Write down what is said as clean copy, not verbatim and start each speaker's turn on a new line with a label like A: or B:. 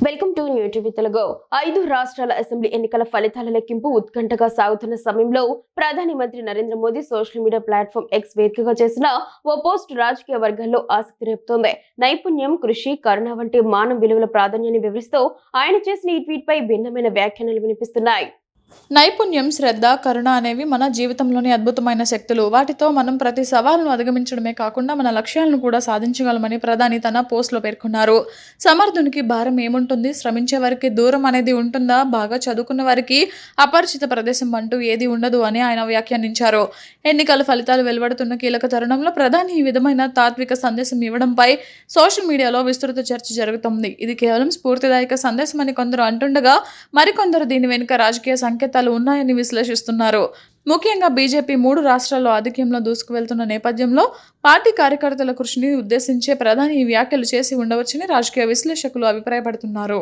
A: Welcome to new TV Telugu. 5 రాష్ట్రాల assembly ఎన్నికల ఫలితాల లెక్కింపు ఉత్కంఠగా సాగుతున్న సమయంలో ప్రధాని మంత్రి Narendra Modi social media platform X వేదికగా చేసిన ఓ పోస్ట్ రాజకీయ వర్గాల్లో ఆసక్తి రేపుతోంది. నైపుణ్యం, కృషి, కరుణ వంటి మానవ విలువల ప్రాధాన్యాన్ని వివరిస్తూ ఆయన చేసిన ఈ ట్వీట్ పై భిన్నమైన వ్యాఖ్యానాలు వినిపిస్తున్నాయి.
B: నైపుణ్యం, శ్రద్ధ, కరుణ అనేవి మన జీవితంలోని అద్భుతమైన శక్తులు. వాటితో మనం ప్రతి సవాలును అధిగమించడమే కాకుండా మన లక్ష్యాలను కూడా సాధించగలమని ప్రధాని తన పోస్ట్లో పేర్కొన్నారు. సమర్థునికి భారం ఏముంటుంది? శ్రమించే వారికి దూరం అనేది ఉంటుందా? బాగా చదువుకున్న వారికి అపరిచిత ప్రదేశం అంటూ ఏది ఉండదు అని ఆయన వ్యాఖ్యానించారు. ఎన్నికల ఫలితాలు వెలువడుతున్న కీలక తరుణంలో ప్రధాని ఈ విధమైన తాత్విక సందేశం ఇవ్వడంపై సోషల్ మీడియాలో విస్తృత చర్చ జరుగుతోంది. ఇది కేవలం స్ఫూర్తిదాయక సందేశమని కొందరు అంటుండగా మరికొందరు దీని వెనుక రాజకీయ సంకేతాలు ఉన్నాయని విశ్లేషిస్తున్నారు. ముఖ్యంగా బీజేపీ 3 రాష్ట్రాల్లో ఆధిక్యంలో దూసుకువెళ్తున్న నేపథ్యంలో పార్టీ కార్యకర్తల కృషిని ఉద్దేశించే ప్రధాని ఈ వ్యాఖ్యలు చేసి ఉండవచ్చని రాజకీయ విశ్లేషకులు అభిప్రాయపడుతున్నారు.